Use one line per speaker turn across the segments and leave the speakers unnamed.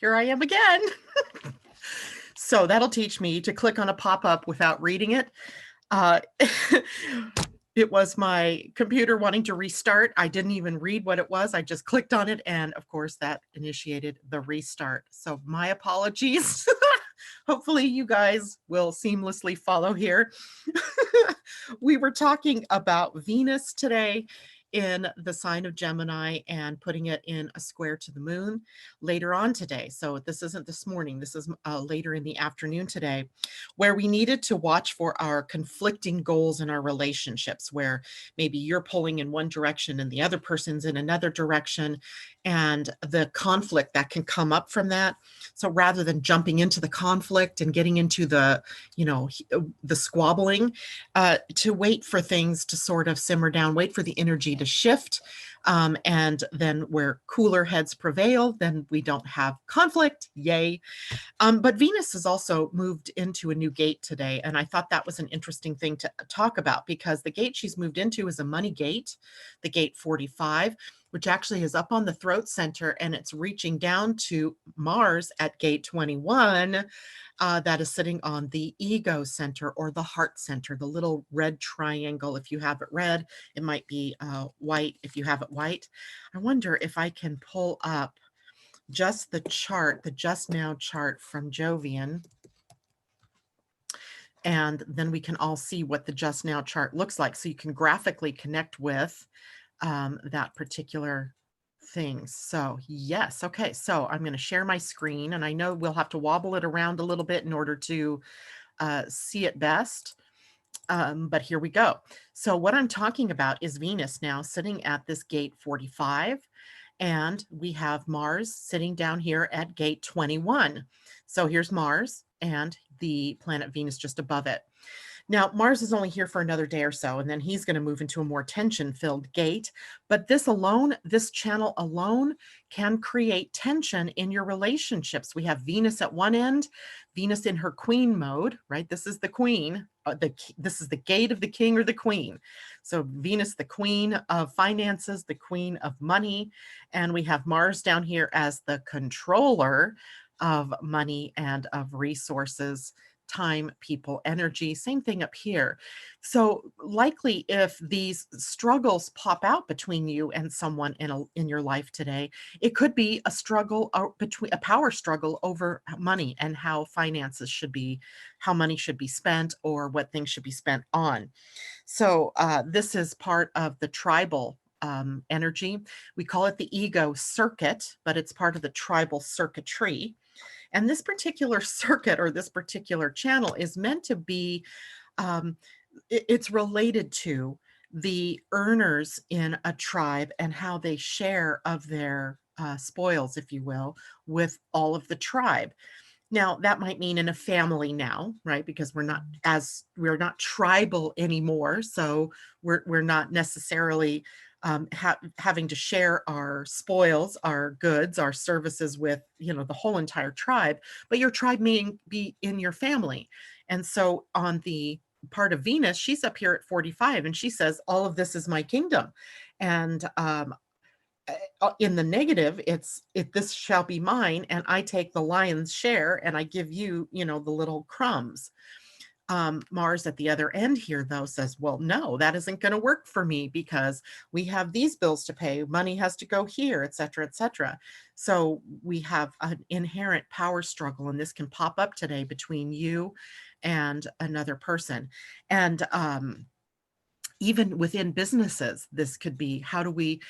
here I am again. So that'll teach me to click on a pop-up without reading it. Uh, it was my computer wanting to restart. I didn't even read what it was. I just clicked on it, and of course, that initiated the restart. So my apologies. Hopefully, you guys will seamlessly follow here. We were talking about Venus today in the sign of Gemini and putting it in a square to the moon later on today. So this isn't this morning, this is later in the afternoon today, where we needed to watch for our conflicting goals in our relationships, where maybe you're pulling in one direction and the other person's in another direction, and the conflict that can come up from that. So rather than jumping into the conflict and getting into the, the squabbling, to wait for things to sort of simmer down, wait for the energy to shift. And then where cooler heads prevail, then we don't have conflict. Yay. But Venus has also moved into a new gate today. And I thought that was an interesting thing to talk about because the gate she's moved into is a money gate, the gate 45, which actually is up on the throat center and it's reaching down to Mars at gate 21. That is sitting on the ego center or the heart center, the little red triangle. If you have it red, it might be white if you have it white. I wonder if I can pull up just the chart, the just now chart from Jovian. And then we can all see what the just now chart looks like. So you can graphically connect with that particular thing. So yes. Okay. So I'm going to share my screen and I know we'll have to wobble it around a little bit in order to see it best. But here we go. So what I'm talking about is Venus now sitting at this gate 45. And we have Mars sitting down here at gate 21. So here's Mars and the planet Venus just above it. Now, Mars is only here for another day or so, and then he's going to move into a more tension-filled gate. But this alone, this channel alone can create tension in your relationships. We have Venus at one end, Venus in her queen mode, right? This is the queen. This is the gate of the king or the queen. So Venus, the queen of finances, the queen of money. And we have Mars down here as the controller of money and of resources, time, people, energy. Same thing up here. So likely if these struggles pop out between you and someone in your life today, it could be a struggle between a power struggle over money and how finances should be, how money should be spent or what things should be spent on. So this is part of the tribal energy. We call it the ego circuit, but it's part of the tribal circuitry. And this particular circuit or this particular channel is meant to be, it's related to the earners in a tribe and how they share of their spoils, if you will, with all of the tribe. Now, that might mean in a family now, right? Because we're not tribal anymore. So we're not necessarily having to share our spoils, our goods, our services with, the whole entire tribe, but your tribe may be in your family. And so on the part of Venus, she's up here at 45 and she says, all of this is my kingdom. And in the negative, this shall be mine, and I take the lion's share, and I give you, the little crumbs. Mars at the other end here, though, says, well, no, that isn't going to work for me because we have these bills to pay. Money has to go here, et cetera, et cetera. So we have an inherent power struggle, and this can pop up today between you and another person. And even within businesses, this could be, how do we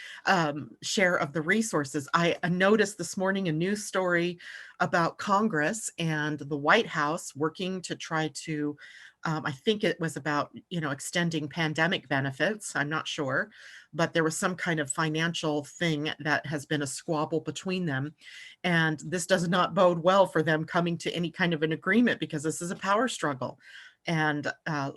share of the resources? I noticed this morning a news story about Congress and the White House working to try to, I think it was about, extending pandemic benefits. I'm not sure, but there was some kind of financial thing that has been a squabble between them. And this does not bode well for them coming to any kind of an agreement because this is a power struggle. And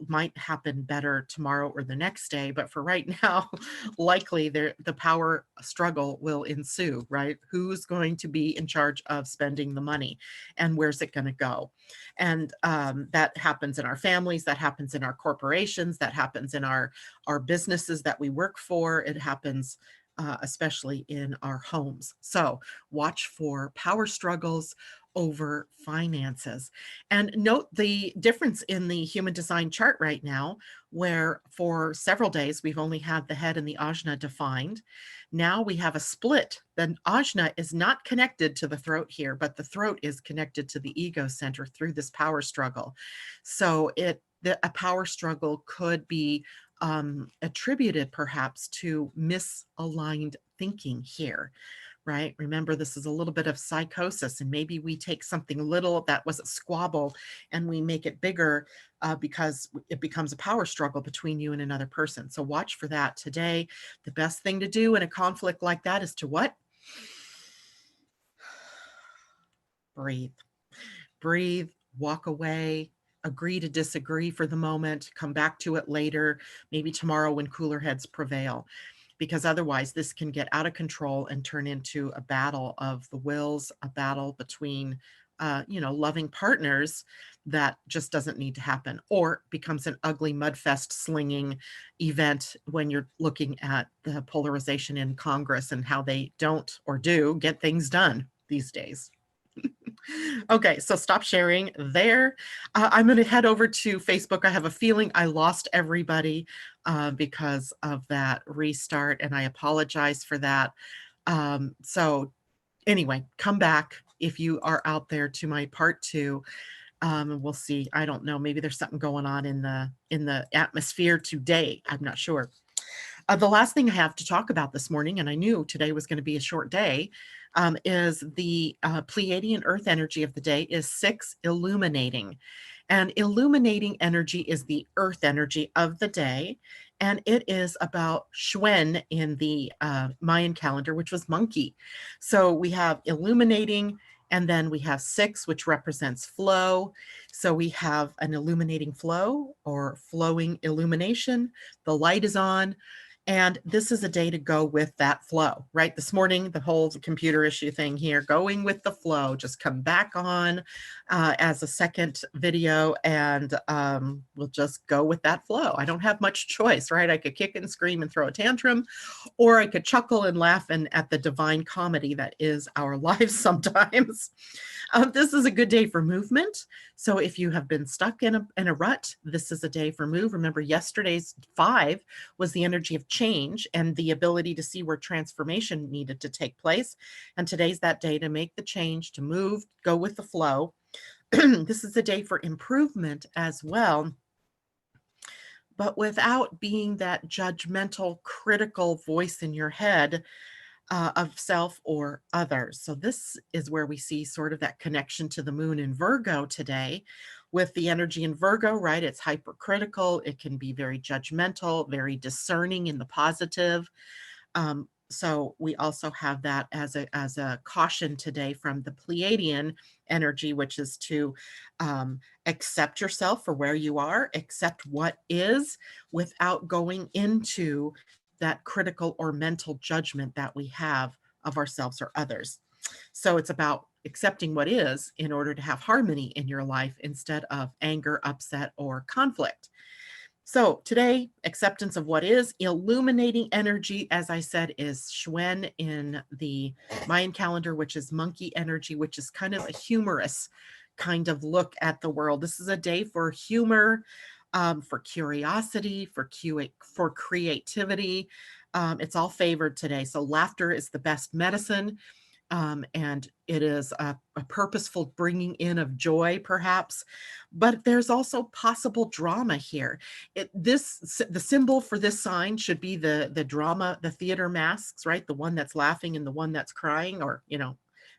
might happen better tomorrow or the next day. But for right now, likely the power struggle will ensue, right? Who's going to be in charge of spending the money and where's it going to go? And that happens in our families, that happens in our corporations, that happens in our businesses that we work for. It happens especially in our homes. So watch for power struggles over finances. And note the difference in the human design chart right now, where for several days we've only had the head and the ajna defined. Now we have a split. The ajna is not connected to the throat here, but the throat is connected to the ego center through this power struggle. So a power struggle could be attributed perhaps to misaligned thinking here, right? Remember, this is a little bit of psychosis, and maybe we take something little that was a squabble and we make it bigger because it becomes a power struggle between you and another person. So watch for that today. The best thing to do in a conflict like that is to what? Breathe. Breathe, walk away, agree to disagree for the moment, come back to it later, maybe tomorrow when cooler heads prevail. Because otherwise, this can get out of control and turn into a battle of the wills, a battle between, loving partners that just doesn't need to happen, or becomes an ugly mudfest slinging event when you're looking at the polarization in Congress and how they don't or do get things done these days. Okay, so stop sharing there. I'm going to head over to Facebook. I have a feeling I lost everybody because of that restart, and I apologize for that. So anyway, come back if you are out there to my part two. And we'll see. I don't know. Maybe there's something going on in the atmosphere today. I'm not sure. The last thing I have to talk about this morning, and I knew today was going to be a short day, is the Pleiadian Earth energy of the day is 6 illuminating. And illuminating energy is the Earth energy of the day. And it is about Shuen in the Mayan calendar, which was monkey. So we have illuminating, and then we have 6, which represents flow. So we have an illuminating flow or flowing illumination. The light is on. And this is a day to go with that flow, right? This morning, the whole computer issue thing here, going with the flow, just come back on as a second video and we'll just go with that flow. I don't have much choice, right? I could kick and scream and throw a tantrum, or I could chuckle and laugh at the divine comedy that is our lives sometimes. This is a good day for movement. So if you have been stuck in a rut, this is a day for move. Remember, yesterday's 5 was the energy of change and the ability to see where transformation needed to take place. And today's that day to make the change, to move, go with the flow. This is a day for improvement as well, but without being that judgmental, critical voice in your head of self or others. So this is where we see sort of that connection to the moon in Virgo today with the energy in Virgo, right? It's hypercritical. It can be very judgmental, very discerning in the positive. So we also have that as a caution today from the Pleiadian energy, which is to accept yourself for where you are, accept what is without going into that critical or mental judgment that we have of ourselves or others. So it's about accepting what is in order to have harmony in your life instead of anger, upset, or conflict. So today, acceptance of what is, illuminating energy, as I said, is Shuen in the Mayan calendar, which is monkey energy, which is kind of a humorous kind of look at the world. This is a day for humor, for curiosity, for creativity. It's all favored today. So laughter is the best medicine. And it is a purposeful bringing in of joy, perhaps, but there's also possible drama here. The symbol for this sign should be the drama, the theater masks, right? The one that's laughing and the one that's crying, or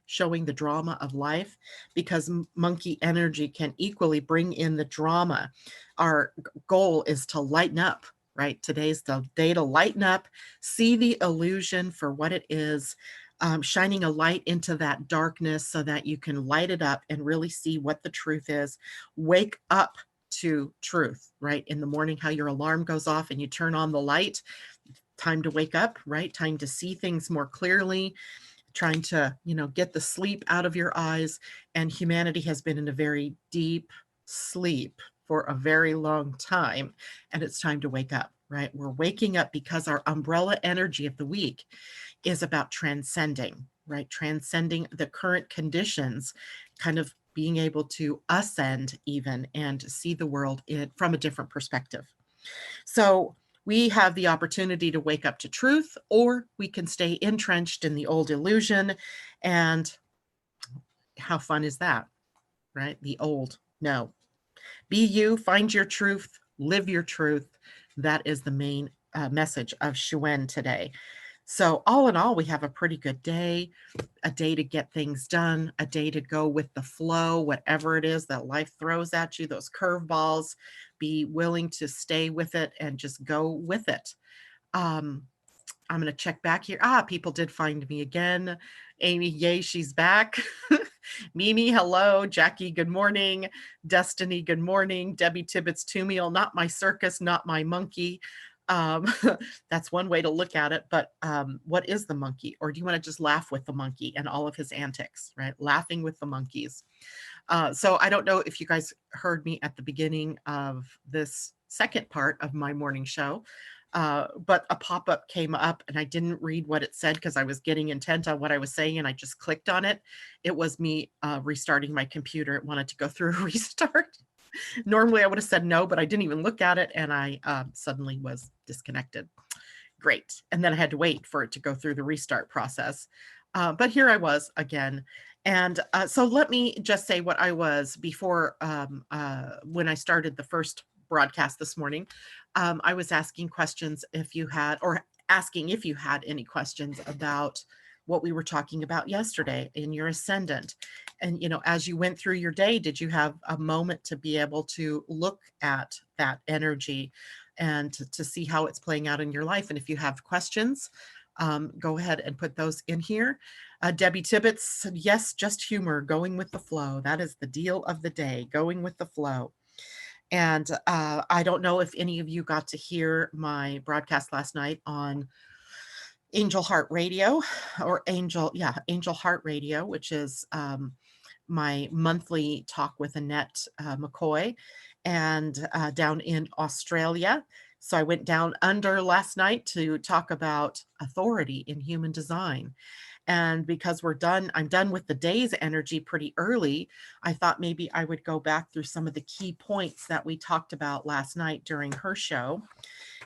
showing the drama of life, because monkey energy can equally bring in the drama. Our goal is to lighten up, right? Today's the day to lighten up, see the illusion for what it is. Shining a light into that darkness so that you can light it up and really see what the truth is. Wake up to truth, right? In the morning, how your alarm goes off and you turn on the light. Time to wake up, right? Time to see things more clearly, trying to, get the sleep out of your eyes. And humanity has been in a very deep sleep for a very long time. And it's time to wake up, right? We're waking up because our umbrella energy of the week is about transcending, right? Transcending the current conditions, kind of being able to ascend even and see the world from a different perspective. So we have the opportunity to wake up to truth, or we can stay entrenched in the old illusion. And how fun is that, right? The old. No. Be you, find your truth, live your truth. That is the main message of Shuen today. So, all in all, we have a pretty good day, a day to get things done, a day to go with the flow, whatever it is that life throws at you, those curveballs. Be willing to stay with it and just go with it. Um, I'm going to check back here. People did find me again. Amy, yay, she's back. Mimi, hello. Jackie, good morning. Destiny, good morning. Debbie Tibbetts Tumiel, not my circus, not my monkey. Um, that's one way to look at it. But what is the monkey? Or do you want to just laugh with the monkey and all of his antics, right? Laughing with the monkeys. So I don't know if you guys heard me at the beginning of this second part of my morning show. But a pop-up came up and I didn't read what it said because I was getting intent on what I was saying and I just clicked on it. It was me restarting my computer. It wanted to go through a restart. Normally I would have said no, but I didn't even look at it and I suddenly was disconnected. Great. And then I had to wait for it to go through the restart process. But here I was again. And so let me just say what I was before when I started the first broadcast this morning. I was asking questions if you had, or asking if you had any questions about what we were talking about yesterday in your ascendant. And, you know, as you went through your day, did you have a moment to be able to look at that energy and to see how it's playing out in your life? And if you have questions, go ahead and put those in here. Debbie Tibbetts said, yes, just humor, going with the flow. That is the deal of the day, going with the flow. And I don't know if any of you got to hear my broadcast last night on Angel Heart Radio or Angel Heart Radio, which is my monthly talk with Annette McCoy and down in Australia. So I went down under last night to talk about authority in human design. And because I'm done with the day's energy pretty early, I thought maybe I would go back through some of the key points that we talked about last night during her show.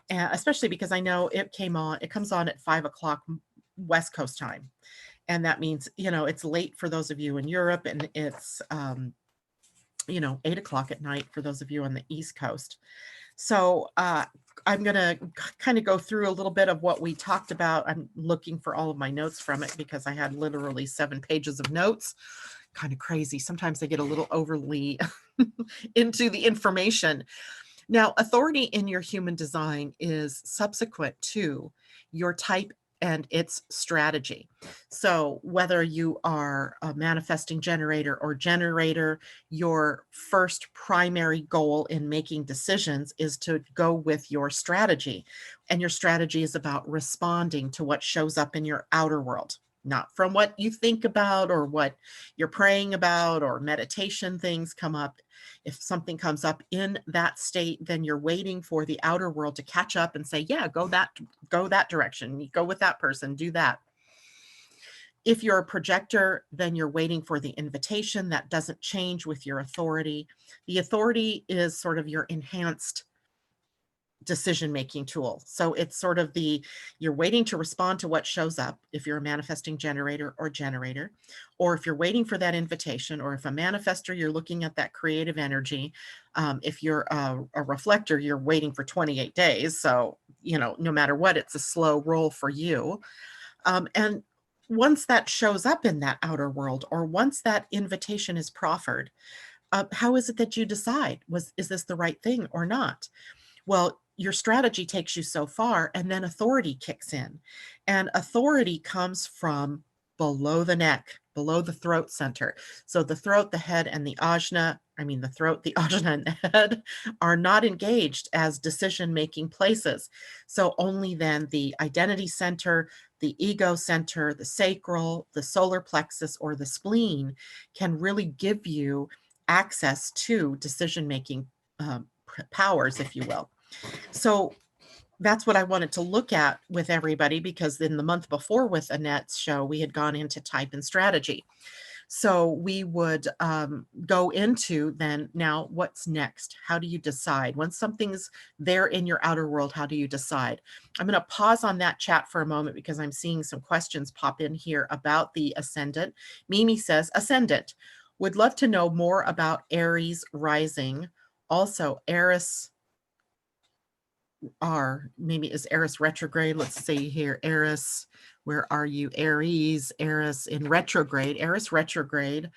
And especially because I know it comes on at 5 o'clock West Coast time. And that means, you know, it's late for those of you in Europe and it's, 8 o'clock at night for those of you on the East Coast. So I'm going to kind of go through a little bit of what we talked about. I'm looking for all of my notes from it because I had literally 7 pages of notes. Kind of crazy. Sometimes I get a little overly into the information. Now, authority in your human design is subsequent to your type and its strategy. So whether you are a manifesting generator or generator, your first primary goal in making decisions is to go with your strategy. And your strategy is about responding to what shows up in your outer world, not from what you think about or what you're praying about or meditation things come up. If something comes up in that state, then you're waiting for the outer world to catch up and say, yeah, go that direction, go with that person, do that. If you're a projector, then you're waiting for the invitation. That doesn't change with your authority. The authority is sort of your enhanced decision-making tool. So it's sort of you're waiting to respond to what shows up if you're a manifesting generator, or if you're waiting for that invitation, or if a manifestor, you're looking at that creative energy. If you're a reflector, you're waiting for 28 days. So, no matter what, it's a slow roll for you. And once that shows up in that outer world, or once that invitation is proffered, how is it that you decide, is this the right thing or not? Well, your strategy takes you so far, and then authority kicks in. And authority comes from below the neck, below the throat center. So the throat, the head, and the ajna, the throat, the ajna, and the head are not engaged as decision-making places. So only then the identity center, the ego center, the sacral, the solar plexus, or the spleen can really give you access to decision-making powers, if you will. So that's what I wanted to look at with everybody, because in the month before with Annette's show, we had gone into type and strategy. So we would go into then, now what's next? How do you decide? When something's there in your outer world, how do you decide? I'm going to pause on that chat for a moment because I'm seeing some questions pop in here about the ascendant. Mimi says, ascendant, would love to know more about Aries rising. Also, Eris maybe is Eris retrograde. Let's see here. Eris, where are you? Aries, Eris in retrograde. Eris retrograde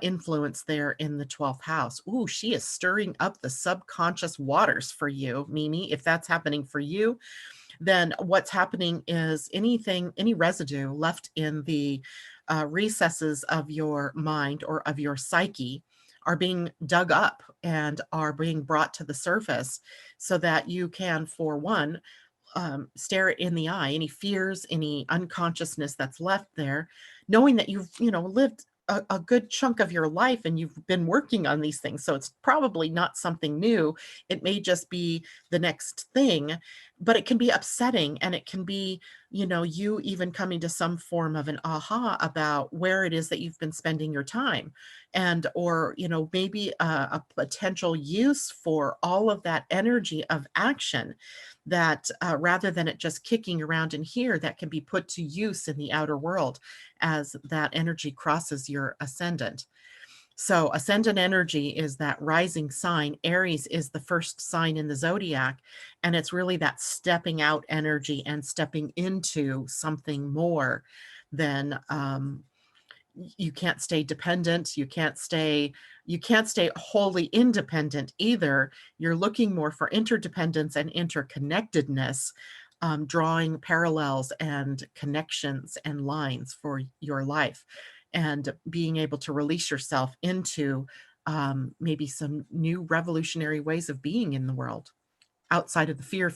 influence there in the 12th house. Ooh, she is stirring up the subconscious waters for you, Mimi. If that's happening for you, then what's happening is any residue left in the recesses of your mind or of your psyche are being dug up and are being brought to the surface so that you can, for one, stare it in the eye, any fears, any unconsciousness that's left there, knowing that you've, lived a good chunk of your life and you've been working on these things. So it's probably not something new. It may just be the next thing, but it can be upsetting, and it can be, you even coming to some form of an aha about where it is that you've been spending your time, and, or, maybe a potential use for all of that energy of action that rather than it just kicking around in here, that can be put to use in the outer world as that energy crosses your ascendant. So ascendant energy is that rising sign. Aries is the first sign in the zodiac, and it's really that stepping out energy and stepping into something more than you can't stay dependent, you can't stay wholly independent either. You're looking more for interdependence and interconnectedness, drawing parallels and connections and lines for your life, and being able to release yourself into maybe some new revolutionary ways of being in the world outside of the fear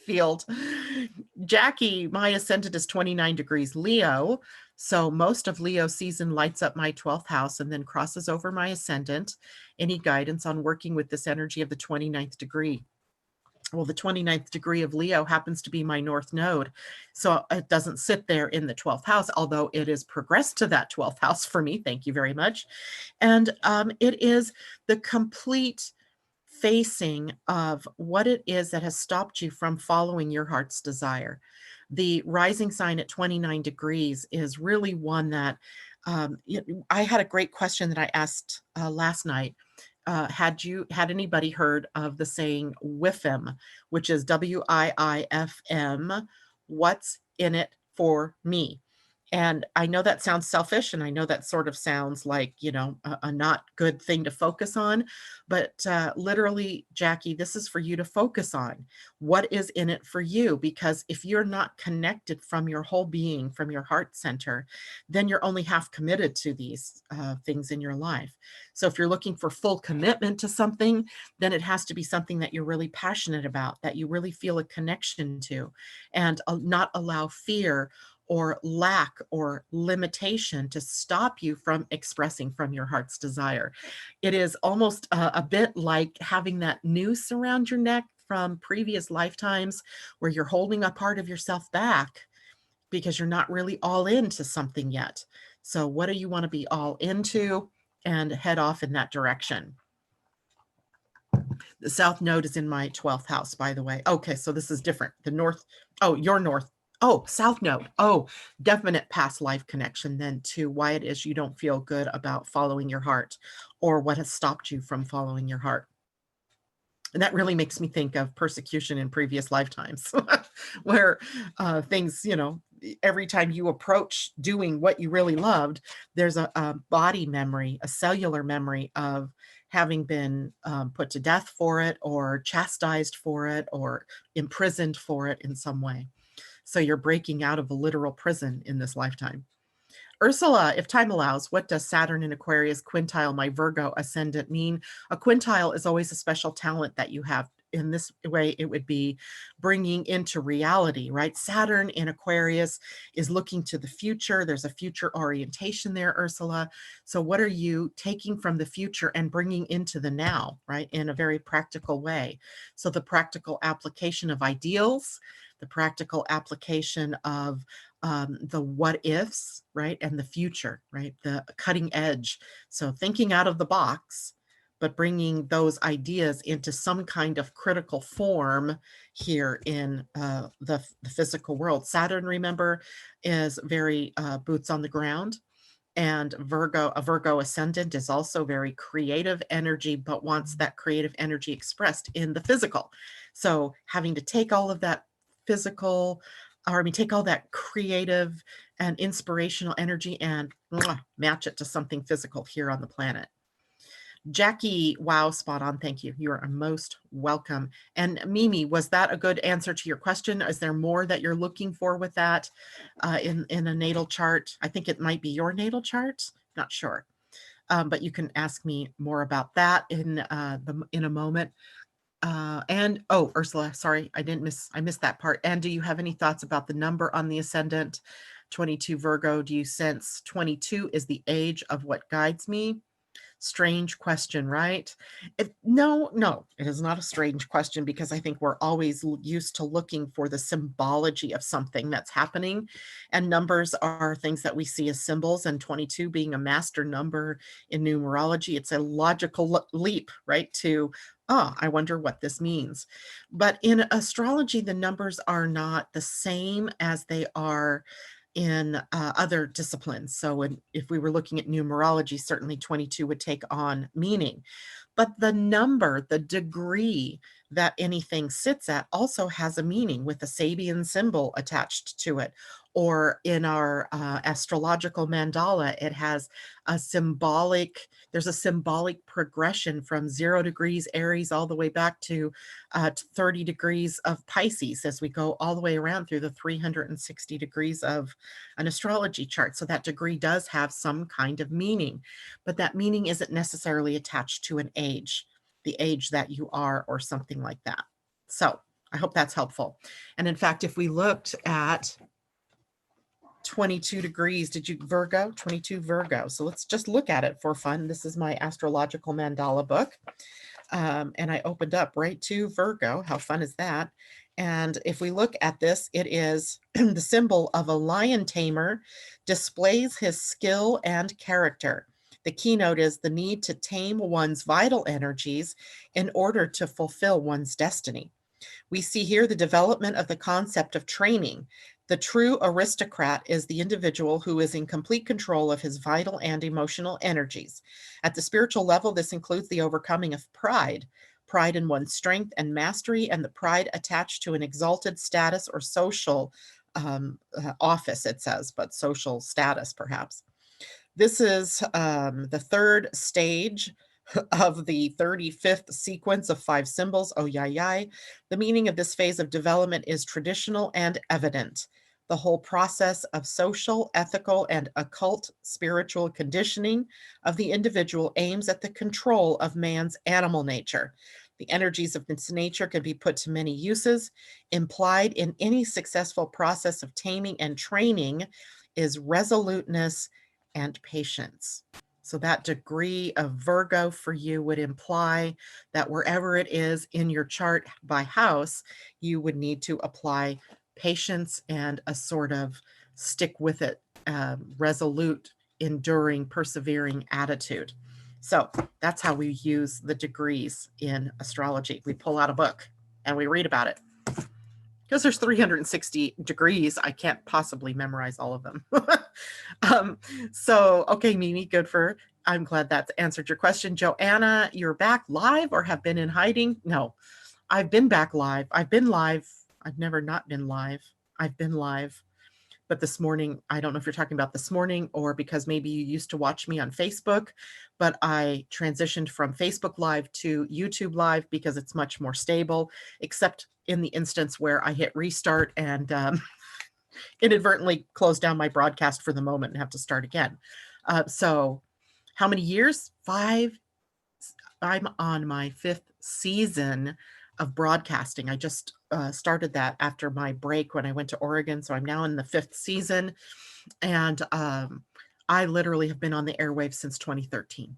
field. Jackie, my ascendant is 29 degrees Leo. So most of Leo season lights up my 12th house and then crosses over my ascendant. Any guidance on working with this energy of the 29th degree? Well, the 29th degree of Leo happens to be my north node. So it doesn't sit there in the 12th house, although it is progressed to that 12th house for me. Thank you very much. And it is the complete facing of what it is that has stopped you from following your heart's desire. The rising sign at 29 degrees is really one that I had a great question that I asked last night. Had anybody heard of the saying WIFM, which is WIIFM? What's in it for me? And I know that sounds selfish, and I know that sort of sounds like, a not good thing to focus on, but literally, Jackie, this is for you to focus on. What is in it for you? Because if you're not connected from your whole being, from your heart center, then you're only half committed to these things in your life. So if you're looking for full commitment to something, then it has to be something that you're really passionate about, that you really feel a connection to, and not allow fear or lack or limitation to stop you from expressing from your heart's desire. It is almost a bit like having that noose around your neck from previous lifetimes where you're holding a part of yourself back because you're not really all into something yet. So what do you want to be all into, and head off in that direction? The south node is in my 12th house, by the way. Okay, so this is different. The north, oh, your north. Oh, south node. Oh, definite past life connection then to why it is you don't feel good about following your heart, or what has stopped you from following your heart. And that really makes me think of persecution in previous lifetimes, where things, every time you approach doing what you really loved, there's a body memory, a cellular memory of having been put to death for it, or chastised for it, or imprisoned for it in some way. So you're breaking out of a literal prison in this lifetime. Ursula, if time allows, what does Saturn in Aquarius quintile my Virgo ascendant mean? A quintile is always a special talent that you have, in this way, it would be bringing into reality, right? Saturn in Aquarius is looking to the future. There's a future orientation there, Ursula. So what are you taking from the future and bringing into the now, right? In a very practical way. So the practical application of ideals, the practical application of the what ifs, right? And the future, right? The cutting edge. So thinking out of the box, but bringing those ideas into some kind of critical form here in the physical world. Saturn, remember, is very boots on the ground. And a Virgo ascendant is also very creative energy, but wants that creative energy expressed in the physical. So having to take all of that physical, or I mean, take all that creative and inspirational energy and match it to something physical here on the planet. Jackie, wow, spot on. Thank you. You are most welcome. And Mimi, was that a good answer to your question? Is there more that you're looking for with that in a natal chart? I think it might be your natal chart. Not sure. But you can ask me more about that in a moment. And oh, Ursula, sorry, I missed that part. And do you have any thoughts about the number on the ascendant? 22 Virgo, do you sense 22 is the age of what guides me? Strange question, right? No, it is not a strange question, because I think we're always used to looking for the symbology of something that's happening. And numbers are things that we see as symbols, and 22 being a master number in numerology, it's a logical leap, right? To, I wonder what this means. But in astrology, the numbers are not the same as they are in other disciplines. So if we were looking at numerology, certainly 22 would take on meaning. But the number, the degree that anything sits at also has a meaning, with a Sabian symbol attached to it. Or in our astrological mandala, it has there's a symbolic progression from 0 degrees Aries all the way back to 30 degrees of Pisces, as we go all the way around through the 360 degrees of an astrology chart. So that degree does have some kind of meaning, but that meaning isn't necessarily attached to an age, the age that you are, or something like that. So I hope that's helpful. And in fact, if we looked at 22 degrees, 22 Virgo. So let's just look at it for fun. This is my astrological mandala book. And I opened up right to Virgo. How fun is that? And if we look at this, it is the symbol of a lion tamer, displays his skill and character. The keynote is the need to tame one's vital energies in order to fulfill one's destiny. We see here the development of the concept of training. The true aristocrat is the individual who is in complete control of his vital and emotional energies. At the spiritual level, this includes the overcoming of pride in one's strength and mastery, and the pride attached to an exalted status or social office, it says, but social status perhaps. This is the third stage of the 35th sequence of 5 symbols, Oyayai. The meaning of this phase of development is traditional and evident. The whole process of social, ethical, and occult spiritual conditioning of the individual aims at the control of man's animal nature. The energies of this nature can be put to many uses. Implied in any successful process of taming and training is resoluteness and patience. So that degree of Virgo for you would imply that wherever it is in your chart by house, you would need to apply patience and a sort of stick with it, resolute, enduring, persevering attitude. So that's how we use the degrees in astrology. We pull out a book and we read about it. Because there's 360 degrees, I can't possibly memorize all of them. So, okay, Mimi, I'm glad that's answered your question. Joanna, you're back live or have been in hiding? No, I've been back live. I've been live. I've never not been live. I've been live. But this morning, I don't know if you're talking about this morning or because maybe you used to watch me on Facebook, but I transitioned from Facebook Live to YouTube Live because it's much more stable, except in the instance where I hit restart and inadvertently close down my broadcast for the moment and have to start again. So how many years? 5. I'm on my 5th season of broadcasting. I just started that after my break when I went to Oregon. So I'm now in the 5th season. And I literally have been on the airwaves since 2013,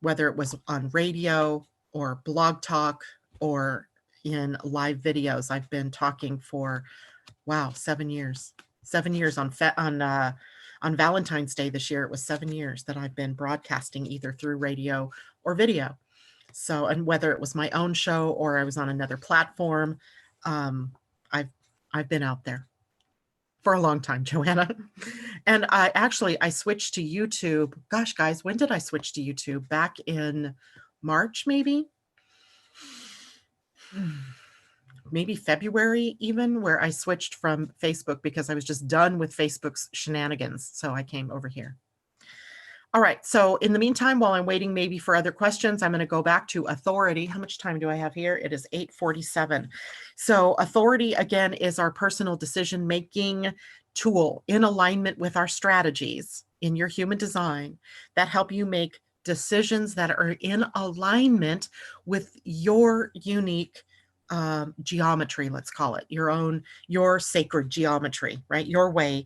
whether it was on radio or blog talk or in live videos. I've been talking for, wow, 7 years. 7 years on Valentine's Day this year. It was 7 years that I've been broadcasting either through radio or video. So, and whether it was my own show or I was on another platform, um, I've been out there for a long time, Joanna. And I switched to YouTube. Gosh, guys, when did I switch to YouTube? Back in March, maybe? Maybe February even, where I switched from Facebook because I was just done with Facebook's shenanigans. So I came over here. All right. So in the meantime, while I'm waiting maybe for other questions, I'm going to go back to authority. How much time do I have here? It is 8:47. So authority, again, is our personal decision-making tool in alignment with our strategies in your human design that help you make decisions that are in alignment with your unique geometry, let's call it, your sacred geometry, right? Your way.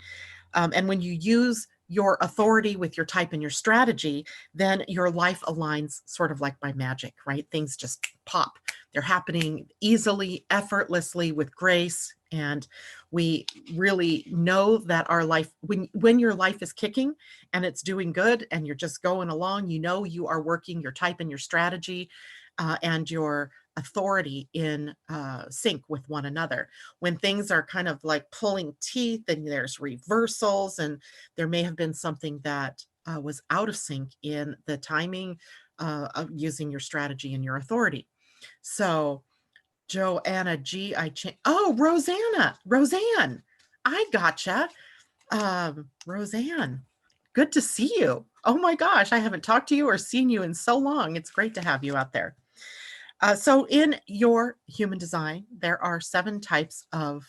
And when you use your authority with your type and your strategy, then your life aligns sort of like by magic, right? Things just pop. They're happening easily, effortlessly, with grace. And we really know that our life, when your life is kicking and it's doing good and you're just going along, you know you are working your type and your strategy and your authority in sync with one another. When things are kind of like pulling teeth and there's reversals and there may have been something that was out of sync in the timing of using your strategy and your authority. So Joanna G, Roseanne, I gotcha. Roseanne, good to see you. Oh my gosh, I haven't talked to you or seen you in so long. It's great to have you out there. So in your human design, there are 7 types of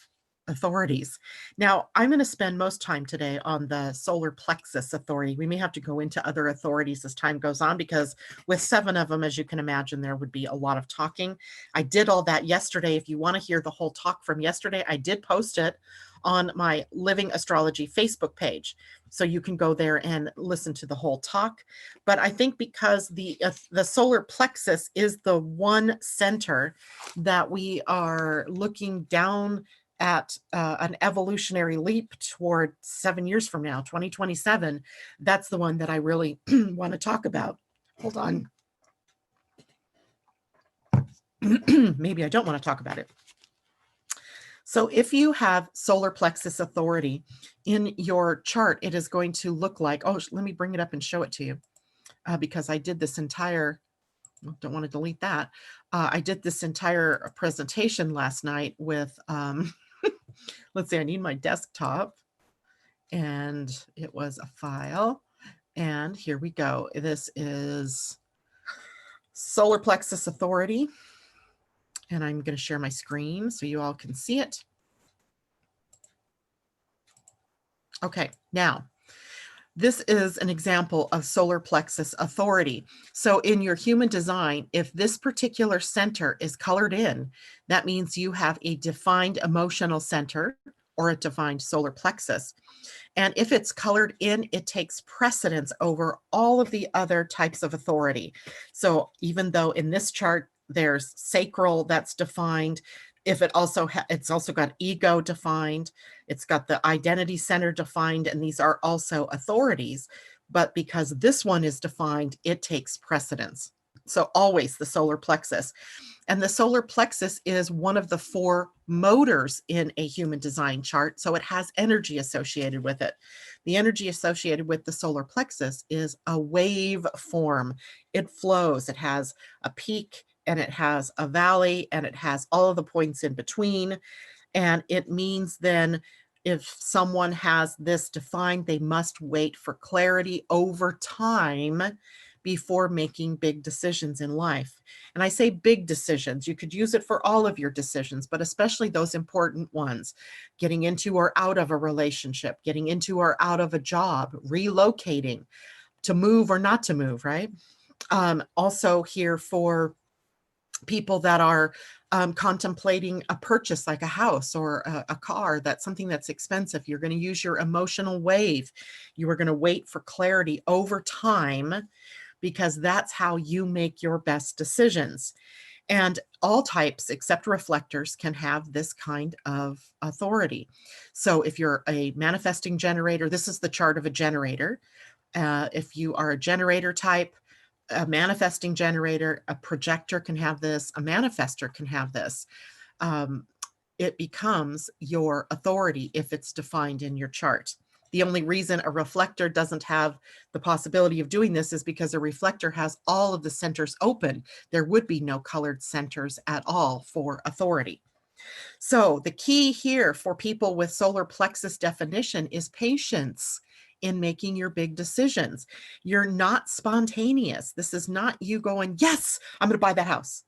authorities. Now, I'm going to spend most time today on the solar plexus authority. We may have to go into other authorities as time goes on because with 7 of them, as you can imagine, there would be a lot of talking. I did all that yesterday. If you want to hear the whole talk from yesterday, I did post it on my Living Astrology Facebook page. So you can go there and listen to the whole talk. But I think because the solar plexus is the one center that we are looking down at an evolutionary leap toward 7 years from now, 2027, that's the one that I really want to talk about. Hold on. Maybe I don't want to talk about it. So if you have solar plexus authority in your chart, it is going to look like, oh, let me bring it up and show it to you because I did this entire, don't want to delete that. I did this entire presentation last night with, let's see, I need my desktop and it was a file. And here we go. This is solar plexus authority. And I'm going to share my screen so you all can see it. Okay, now this is an example of solar plexus authority. So in your human design, if this particular center is colored in, that means you have a defined emotional center or a defined solar plexus. And if it's colored in, it takes precedence over all of the other types of authority. So even though in this chart, there's sacral that's defined, if it also it's also got ego defined, it's got the identity center defined, and these are also authorities. But because this one is defined, it takes precedence. So always the solar plexus. And the solar plexus is one of the 4 motors in a human design chart. So it has energy associated with it. The energy associated with the solar plexus is a wave form. It flows. It has a peak and it has a valley and it has all of the points in between. And it means then if someone has this defined, they must wait for clarity over time before making big decisions in life. And I say big decisions, you could use it for all of your decisions, but especially those important ones, getting into or out of a relationship, getting into or out of a job, relocating, to move or not to move, right? Also here for people that are contemplating a purchase like a house or a car, that's something that's expensive. You're going to use your emotional wave. You are going to wait for clarity over time because that's how you make your best decisions. And all types except reflectors can have this kind of authority. So if you're a manifesting generator, this is the chart of a generator. If you are a generator type, a manifesting generator, a projector can have this, a manifester can have this. It becomes your authority if it's defined in your chart. The only reason a reflector doesn't have the possibility of doing this is because a reflector has all of the centers open. There would be no colored centers at all for authority. So the key here for people with solar plexus definition is patience in making your big decisions. You're not spontaneous. This is not you going, yes, I'm going to buy that house.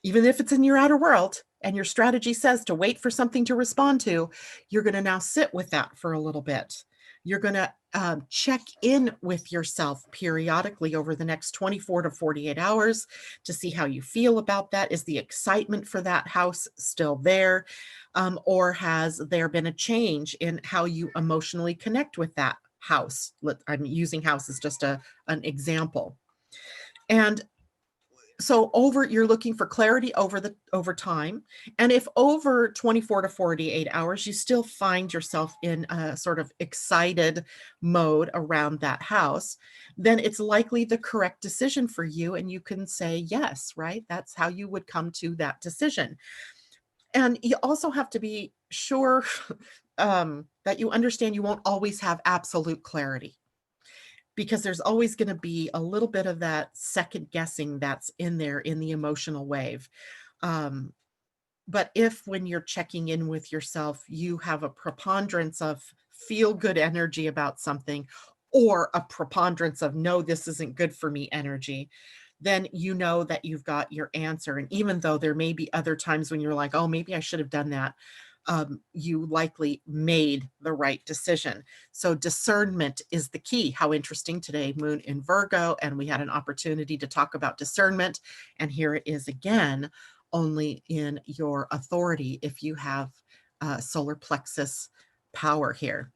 Even if it's in your outer world and your strategy says to wait for something to respond to, you're going to now sit with that for a little bit. You're going to check in with yourself periodically over the next 24 to 48 hours to see how you feel about that. Is the excitement for that house still there? Or has there been a change in how you emotionally connect with that house? I'm using house as just an example. And so you're looking for clarity over time. And if over 24 to 48 hours, you still find yourself in a sort of excited mode around that house, then it's likely the correct decision for you. And you can say yes, right? That's how you would come to that decision. And you also have to be sure that you understand you won't always have absolute clarity, because there's always going to be a little bit of that second guessing that's in there in the emotional wave. But if when you're checking in with yourself, you have a preponderance of feel good energy about something, or a preponderance of no, this isn't good for me energy, then you know that you've got your answer. And even though there may be other times when you're like, oh, maybe I should have done that, you likely made the right decision. So discernment is the key. How interesting today, Moon in Virgo, and we had an opportunity to talk about discernment. And here it is again, only in your authority if you have solar plexus power here.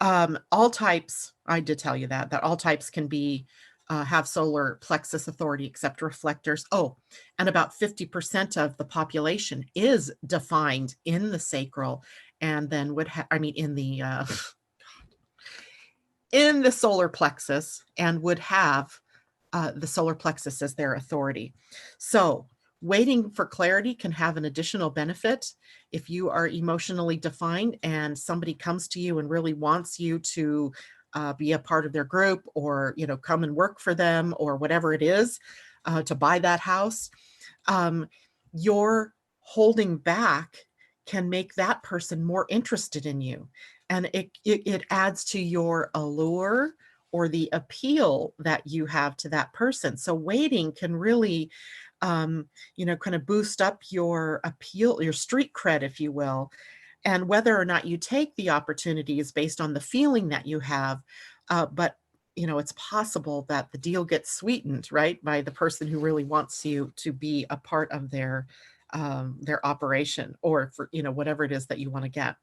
All types, I did tell you that all types can be have solar plexus authority except reflectors. Oh, and about 50% of the population is defined in the sacral, and then would have, I mean, in the solar plexus, and would have the solar plexus as their authority. So waiting for clarity can have an additional benefit. If you are emotionally defined and somebody comes to you and really wants you to be a part of their group, or come and work for them, or whatever it is, to buy that house, your holding back can make that person more interested in you, and it adds to your allure or the appeal that you have to that person. So waiting can really kind of boost up your appeal, your street cred, if you will. And whether or not you take the opportunity is based on the feeling that you have. But it's possible that the deal gets sweetened, right, by the person who really wants you to be a part of their operation, or for whatever it is that you want to get.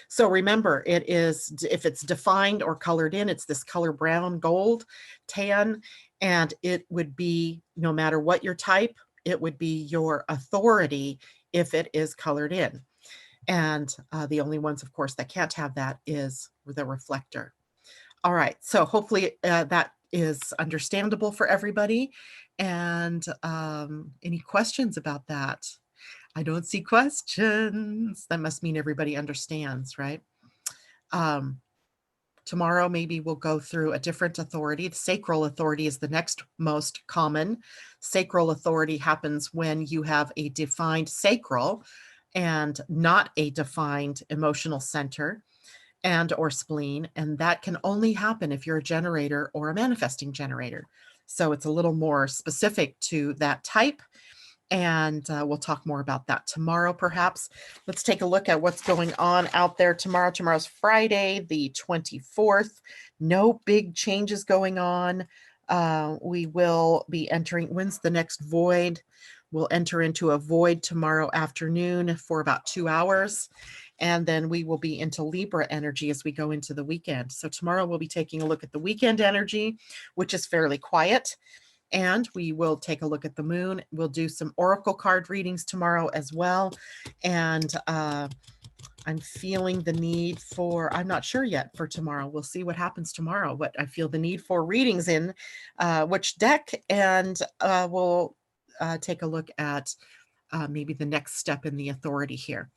So remember, it is, if it's defined or colored in, it's this color brown, gold, tan, and it would be, no matter what your type, it would be your authority if it is colored in. And the only ones, of course, that can't have that is the reflector. All right, so hopefully that is understandable for everybody. And any questions about that? I don't see questions. That must mean everybody understands, right? Tomorrow, maybe we'll go through a different authority. The sacral authority is the next most common. Sacral authority happens when you have a defined sacral and not a defined emotional center and or spleen. And that can only happen if you're a generator or a manifesting generator. So it's a little more specific to that type. And we'll talk more about that tomorrow, perhaps. Let's take a look at what's going on out there tomorrow. Tomorrow's Friday, the 24th. No big changes going on. We will be entering, when's the next void? We'll enter into a void tomorrow afternoon for about 2 hours, and then we will be into Libra energy as we go into the weekend. So tomorrow we'll be taking a look at the weekend energy, which is fairly quiet, and we will take a look at the moon. We'll do some oracle card readings tomorrow as well, and I'm feeling the need for, I'm not sure yet for tomorrow. We'll see what happens tomorrow, what I feel the need for readings in, which deck, and we'll take a look at maybe the next step in the authority here.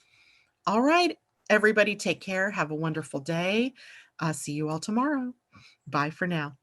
All right, everybody, take care. Have a wonderful day. See you all tomorrow. Bye for now.